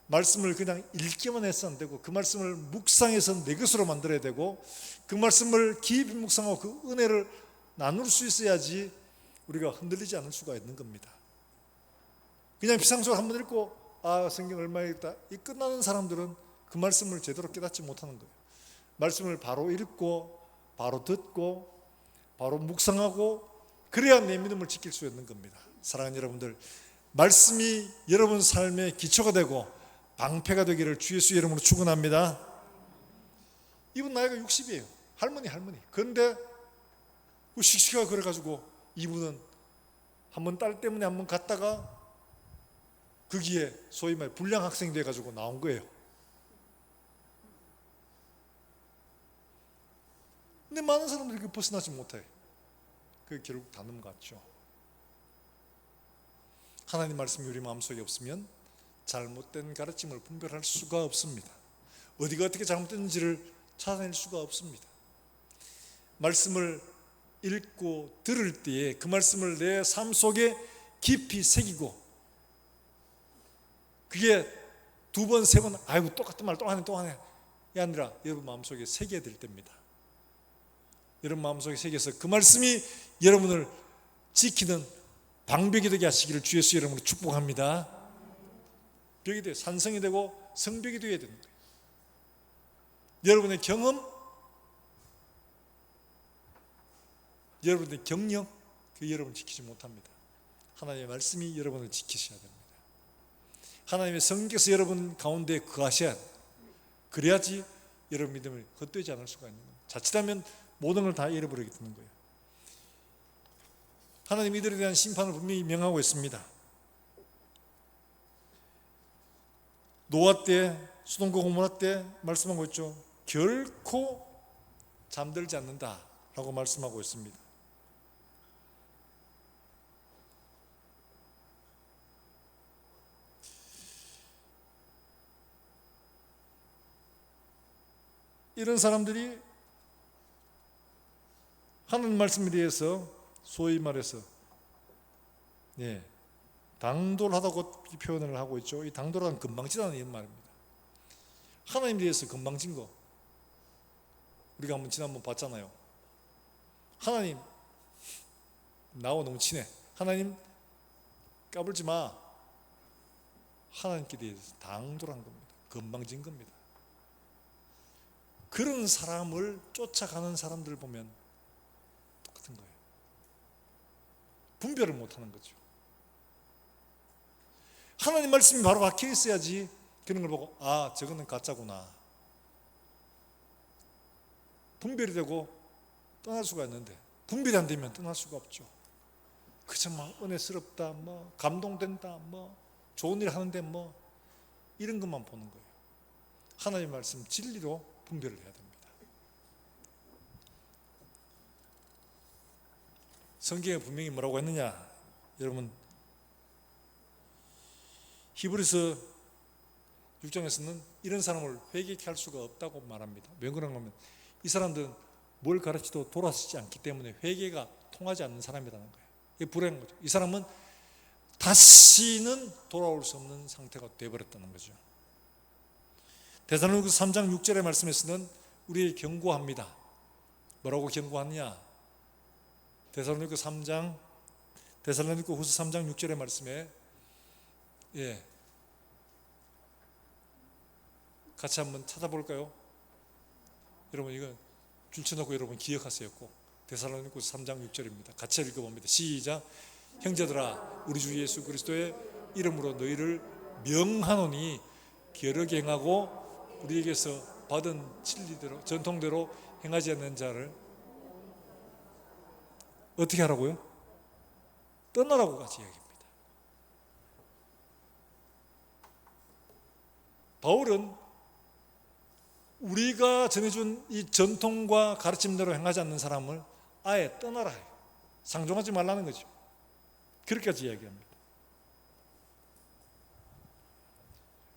말씀을 그냥 읽기만 해서는 안 되고 그 말씀을 묵상해서 내 것으로 만들어야 되고 그 말씀을 깊이 묵상하고 그 은혜를 나눌 수 있어야지 우리가 흔들리지 않을 수가 있는 겁니다. 그냥 비상적으로 한번 읽고 성경 얼마 읽다 이 끝나는 사람들은 그 말씀을 제대로 깨닫지 못하는 거예요. 말씀을 바로 읽고 바로 듣고 바로 묵상하고 그래야 내 믿음을 지킬 수 있는 겁니다. 사랑하는 여러분들, 말씀이 여러분 삶의 기초가 되고 방패가 되기를 주 예수 이름으로 축원합니다. 이분 나이가 60이에요. 할머니. 그런데 씩씩하게 그래가지고 이분은 한번 딸 때문에 한번 갔다가 거기에 소위 말해 불량 학생이 돼가지고 나온 거예요. 근데 많은 사람들이 그 벗어나지 못해. 그 결국 다 넘어갔죠. 하나님 말씀이 우리 마음속에 없으면 잘못된 가르침을 분별할 수가 없습니다. 어디가 어떻게 잘못됐는지를 찾아낼 수가 없습니다. 말씀을 읽고 들을 때에 그 말씀을 내 삶 속에 깊이 새기고 그게 두 번, 세 번 아이고 똑같은 말 또 하네 이 아니라 여러분 마음속에 새겨야 될 때입니다. 여러분 마음속에 새겨서 그 말씀이 여러분을 지키는 방벽이 되게 하시기를 주 예수 이름으로 축복합니다. 벽이 되고 산성이 되고 성벽이 되어야 되는 거예요. 여러분의 경험, 여러분의 경력, 그 여러분을 지키지 못합니다. 하나님의 말씀이 여러분을 지키셔야 됩니다. 하나님의 성령께서 여러분 가운데 거하셔야 합니다. 그래야지 여러분 믿음을 헛되지 않을 수가 있는 거예요. 자칫하면 모든 걸 다 잃어버리게 되는 거예요. 하나님 이들에 대한 심판을 분명히 명하고 있습니다. 노아 때, 소돔과 고모라 때 말씀하고 있죠. 결코 잠들지 않는다라고 말씀하고 있습니다. 이런 사람들이 하나님 말씀에 대해서 소위 말해서 당돌하다고 표현을 하고 있죠. 이 당돌한 건방지다는 이런 말입니다. 하나님에 대해서 건방진 거 우리가 한번 지난번 봤잖아요. 하나님 나와 너무 친해. 하나님 까불지 마. 하나님께 대해서 당돌한 겁니다. 건방진 겁니다. 그런 사람을 쫓아가는 사람들 보면 똑같은 거예요. 분별을 못하는 거죠. 하나님 말씀이 바로 박혀 있어야지 그런 걸 보고 저거는 가짜구나 분별이 되고 떠날 수가 있는데 분별이 안 되면 떠날 수가 없죠. 그저 막 은혜스럽다, 감동된다, 좋은 일 하는데 이런 것만 보는 거예요. 하나님 말씀 진리로 분별을 해야 됩니다. 성경에 분명히 뭐라고 했느냐? 여러분 히브리서 6장에서는 이런 사람을 회개케 할 수가 없다고 말합니다. 왜 그런가 하면 이 사람들은 뭘 가르치도 돌아서지 않기 때문에 회개가 통하지 않는 사람이라는 거예요. 이게 불행한 거죠. 이 사람은 다시는 돌아올 수 없는 상태가 되어버렸다는 거죠. 데살로니가서 3장 6절의 말씀에서는 우리에게 경고합니다. 뭐라고 경고하느냐? 데살로니가서 3장 데살로니가후서 3장 6절의 말씀에 같이 한번 찾아볼까요? 여러분 이건 줄쳐놓고 여러분 기억하세요. 꼭 데살로니가서 3장 6절입니다. 같이 읽어봅니다. 시작. 형제들아 우리 주 예수 그리스도의 이름으로 너희를 명하노니 게으르게 행하고 우리에게서 받은 진리대로 전통대로 행하지 않는 자를 어떻게 하라고요? 떠나라고 같이 이야기합니다. 바울은 우리가 전해준 이 전통과 가르침대로 행하지 않는 사람을 아예 떠나라 해요. 상종하지 말라는 거죠. 그렇게까지 이야기합니다.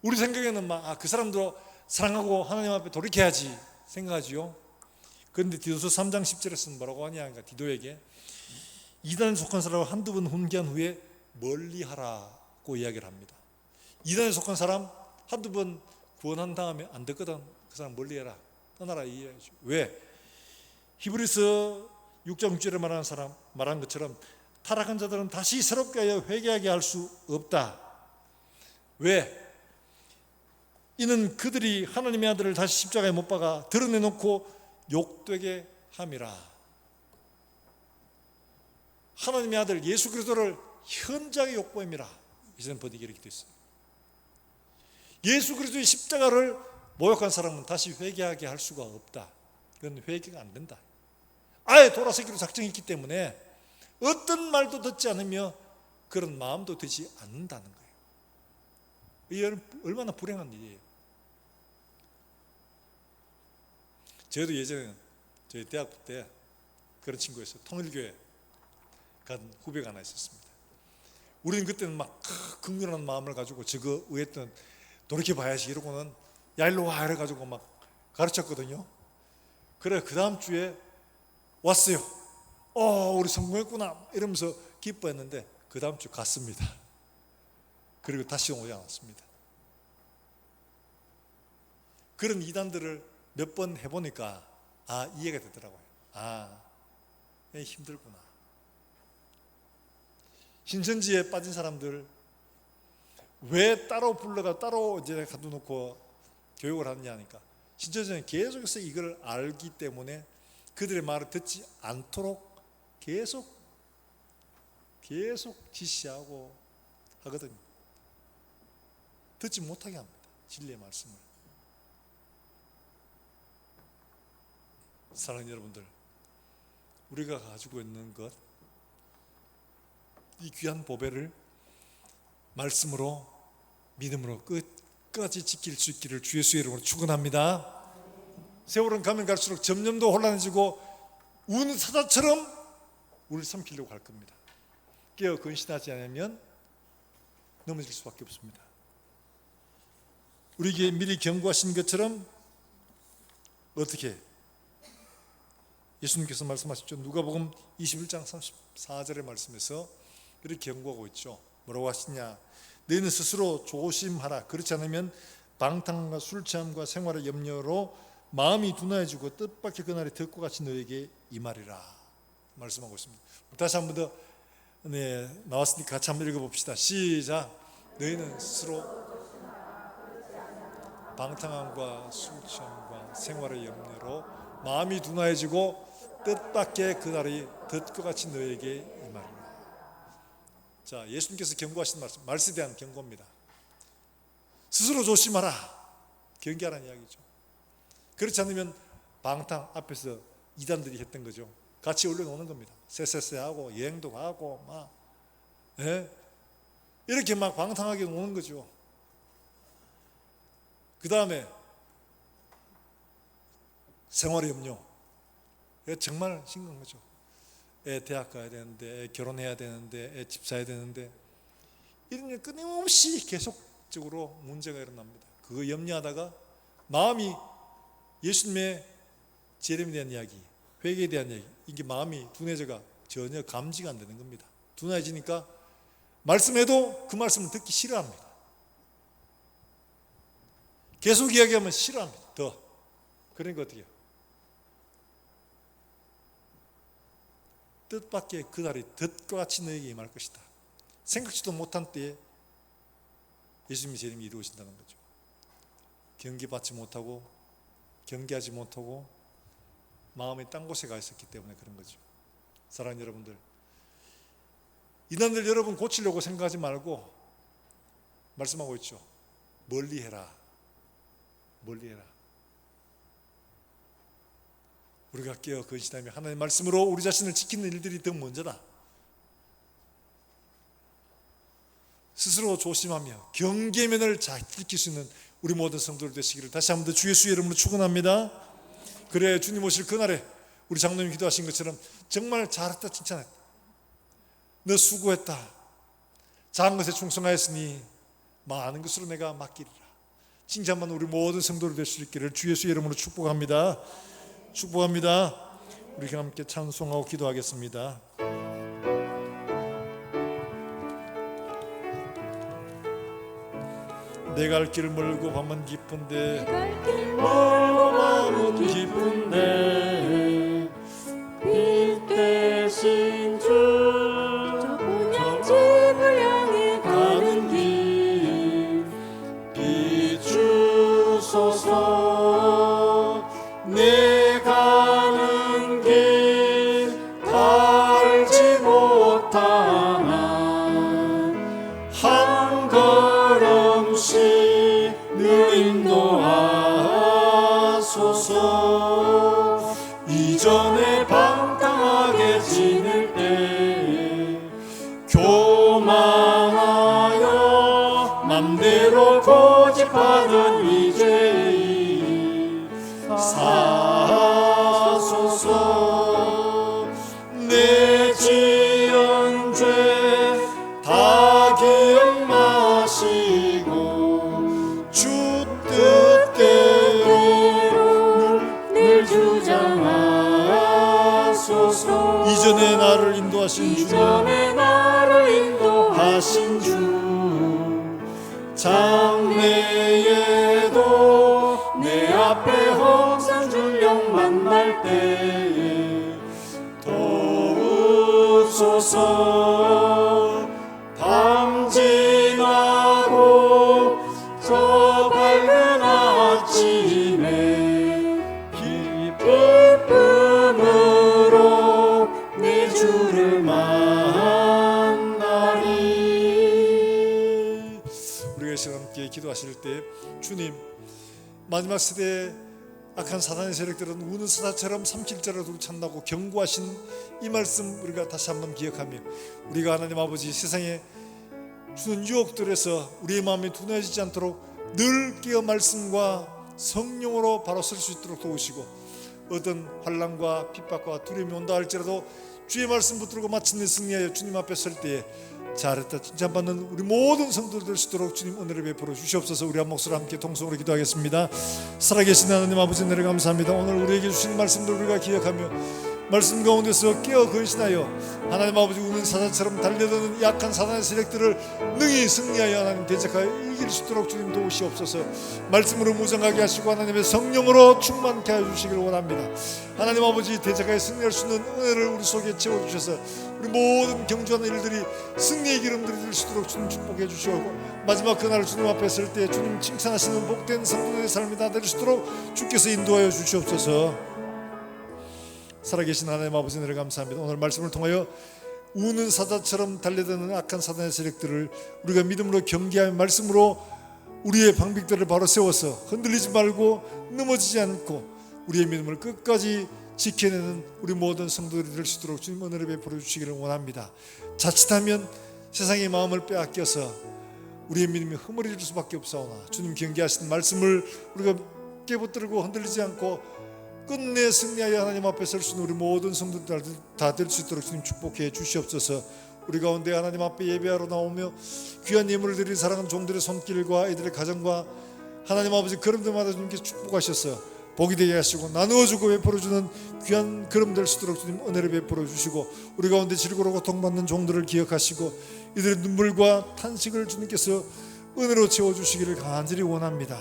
우리 생각에는 그 사람도 사랑하고 하나님 앞에 돌이켜야지 생각하지요. 그런데 디도서 3장 10절에서는 뭐라고 하냐 하니까 디도에게 이단에 속한 사람을 한두 번 훈계한 후에 멀리하라고 이야기를 합니다. 이단에 속한 사람 한두 번 구원한 다음에 안 됐거든. 그 사람 멀리해라. 떠나라 이 이야기죠. 왜? 히브리서 6장 6절에 말한 것처럼 타락한 자들은 다시 새롭게 하여 회개하게 할 수 없다. 왜? 이는 그들이 하나님의 아들을 다시 십자가에 못 박아 드러내놓고 욕되게 함이라. 하나님의 아들 예수 그리스도를 현장에 욕보임이라. 이제는 번역이 이렇게 되어 있어요. 예수 그리스도의 십자가를 모욕한 사람은 다시 회개하게 할 수가 없다. 그건 회개가 안 된다. 아예 돌아서기로 작정했기 때문에 어떤 말도 듣지 않으며 그런 마음도 되지 않는다는 거예요. 이게 얼마나 불행한 일이에요. 저도 예전에 저희 대학부 때 그런 친구였어요. 통일교회 간 후배가 하나 있었습니다. 우리는 그때는 막 긍휼한 마음을 가지고 저거 의했던 돌이켜봐야지 이러고는 야 일로 와 이래가지고 막 가르쳤거든요. 그래 그 다음 주에 왔어요. 우리 성공했구나 이러면서 기뻐했는데 그 다음 주 갔습니다. 그리고 다시 오지 않았습니다. 그런 이단들을 몇 번 해보니까 이해가 되더라고요. 힘들구나. 신천지에 빠진 사람들 왜 따로 불러가 따로 이제 가둬놓고 교육을 하느냐 하니까 신천지는 계속해서 이걸 알기 때문에 그들의 말을 듣지 않도록 계속 지시하고 하거든요. 듣지 못하게 합니다. 진리의 말씀을. 사랑하는 여러분들, 우리가 가지고 있는 것, 이 귀한 보배를 말씀으로 믿음으로 끝까지 지킬 수 있기를 주 예수의 이름으로 축원합니다. 세월은 가면 갈수록 점점 더 혼란해지고 우는 사자처럼 우리를 삼키려고 할 겁니다. 깨어 근신하지 않으면 넘어질 수밖에 없습니다. 우리에게 미리 경고하신 것처럼 어떻게 예수님께서 말씀하셨죠. 누가복음 21장 34절의 말씀에서 이렇게 경고하고 있죠. 뭐라고 하시냐? 너희는 스스로 조심하라. 그렇지 않으면 방탕과 술 취함과 생활의 염려로 마음이 둔해지고 뜻밖의 그날이 덕과 같이 너에게 임하리라 말씀하고 있습니다. 다시 한 번 더 나왔으니까 같이 한번 읽어봅시다. 시작. 너희는 스스로 방탕함과 술 취함과 생활의 염려로 마음이 둔해지고 뜻밖의 그날이 덕과 같이 너에게 임하리라. 자, 예수님께서 경고하신 말씀에 대한 경고입니다. 스스로 조심하라. 경계하라는 이야기죠. 그렇지 않으면 방탕 앞에서 이단들이 했던 거죠. 같이 올려놓는 겁니다. 쎄쎄쎄하고 여행도 가고 이렇게 막 방탕하게 노는 거죠. 그 다음에 생활의 염려. 정말 심각한 거죠. 애 대학 가야 되는데, 애 결혼해야 되는데, 애 집 사야 되는데 이런 일 끊임없이 계속적으로 문제가 일어납니다. 그거 염려하다가 마음이 예수님의 재림에 대한 이야기, 회개에 대한 이야기, 이게 마음이 둔해져가 전혀 감지가 안 되는 겁니다. 둔해지니까 말씀해도 그 말씀을 듣기 싫어합니다. 계속 이야기하면 싫어합니다. 더. 그러니까 어떻게 해요? 뜻밖의 그날이 덫과 같이 너에게 임할 것이다. 생각지도 못한 때에 예수님의 재림이 이루어진다는 거죠. 경계받지 못하고 경계하지 못하고 마음이 딴 곳에 가 있었기 때문에 그런 거죠. 사랑하는 여러분들, 이난들 여러분 고치려고 생각하지 말고 말씀하고 있죠. 멀리해라. 멀리해라. 우리가 깨어 근신하며 하나님의 말씀으로 우리 자신을 지키는 일들이 더 먼저다. 스스로 조심하며 경계면을 잘 지킬 수 있는 우리 모든 성도들 되시기를 다시 한 번 더 주 예수의 이름으로 축원합니다. 그래 주님 오실 그날에 우리 장로님 기도하신 것처럼 정말 잘했다 칭찬했다. 너 수고했다. 작은 것에 충성하였으니 많은 것으로 내가 맡기리라. 칭찬받는 우리 모든 성도들 될 수 있기를 주 예수의 이름으로 축복합니다. 축복합니다. 우리 함께 찬송하고 기도하겠습니다. 내가 갈 길 멀고 밤은 깊은데 멀고 밤은 깊은데 빛 대신 주 저 본향집을 향해 가는 길 비추소서. 내 가는 길 알지 못하나 한 걸음씩 늘 인도하소서. 이전에 방탕하게 지낼 때 교만하여 맘대로 고집하던 이제 사소서. 내 지은 죄 다 기억마시고 주 뜻대로 늘 주장하소서. 이전에 나를 인도하신 주 이전에 나를 인도하신 주 장래에도 내 앞에 항상 줄령 만날 때 도우소서. 밤 지나고 저 밝은 아침에 기쁨으로 내 주를 만나리. 우리가 이 시간 함께 기도하실 때 주님, 마지막 시대에 악한 사단의 세력들은 우는 사자처럼 삼킬자로 돌찬다고 경고하신 이 말씀 우리가 다시 한번 기억하며 우리가 하나님 아버지 세상에 주는 유혹들에서 우리의 마음이 둔해지지 않도록 늘 깨어 말씀과 성령으로 바로 설 수 있도록 도우시고 어떤 환난과 핍박과 두려움이 온다 할지라도 주의 말씀 붙들고 마침내 승리하여 주님 앞에 설 때에 잘했다 칭찬받는 우리 모든 성도들 될 수 있도록 주님 은혜를 베풀어 주시옵소서. 우리 한 목소리 함께 통성으로 기도하겠습니다. 살아계신 하나님 아버지 은혜를 감사합니다. 오늘 우리에게 주신 말씀들 우리가 기억하며 말씀 가운데서 깨어 근신하여 하나님 아버지 우는 사자처럼 달려드는 약한 사단의 세력들을 능히 승리하여 하나님 대적하여 이길 수 있도록 주님 도우시옵소서. 말씀으로 무장하게 하시고 하나님의 성령으로 충만케 하여 주시기를 원합니다. 하나님 아버지 대적하여 승리할 수 있는 은혜를 우리 속에 채워주셔서 우리 모든 경주하는 일들이 승리의 기름들이 될 수 있도록 주님 축복해 주시고 마지막 그날 주님 앞에 설 때 주님 칭찬하시는 복된 성도들의 삶이 다 될 수 있도록 주께서 인도하여 주시옵소서. 살아계신 하나님 아버지 은혜를 감사합니다. 오늘 말씀을 통하여 우는 사자처럼 달려드는 악한 사단의 세력들을 우리가 믿음으로 경계하며 말씀으로 우리의 방백들을 바로 세워서 흔들리지 말고 넘어지지 않고 우리의 믿음을 끝까지 지켜내는 우리 모든 성도들이 될 수 있도록 주님 은혜를 베풀어 주시기를 원합니다. 자칫하면 세상의 마음을 빼앗겨서 우리의 믿음이 허물어질 수밖에 없사오나 주님 경계하신 말씀을 우리가 깨붙들고 흔들리지 않고 끝내 승리하여 하나님 앞에 설 수 있는 우리 모든 성도들 다 될 수 있도록 주님 축복해 주시옵소서. 우리 가운데 하나님 앞에 예배하러 나오며 귀한 예물을 드린 사랑하는 종들의 손길과 이들의 가정과 하나님 아버지 걸음들마다 주님께서 축복하셔서 복이 되게 하시고 나누어주고 베풀어주는 귀한 걸음 될 수 있도록 주님 은혜를 베풀어 주시고 우리 가운데 질고로 고통받는 종들을 기억하시고 이들의 눈물과 탄식을 주님께서 은혜로 채워주시기를 간절히 원합니다.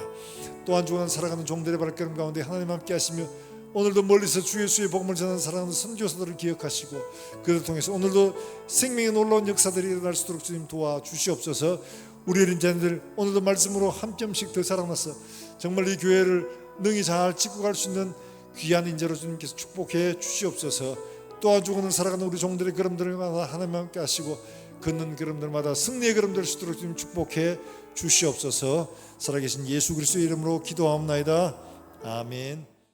또한 주간 살아가는 종들의 발걸음 가운데 하나님 함께 하시며 오늘도 멀리서 주 예수의 복음을 전하는 사랑하는 선교사들을 기억하시고 그들을 통해서 오늘도 생명의 놀라운 역사들이 일어날 수 있도록 주님 도와주시옵소서. 우리 어린 자녀들 오늘도 말씀으로 한 뼘씩 더 살아나서 정말 이 교회를 능히 잘 지고 갈 수 있는 귀한 인재로 주님께서 축복해 주시옵소서. 또한 죽어는 살아가는 우리 종들의 걸음들마다 하나님과 함께 하시고 걷는 걸음들마다 승리의 걸음 될 수 있도록 주님 축복해 주시옵소서. 살아계신 예수 그리스도의 이름으로 기도하옵나이다. 아멘.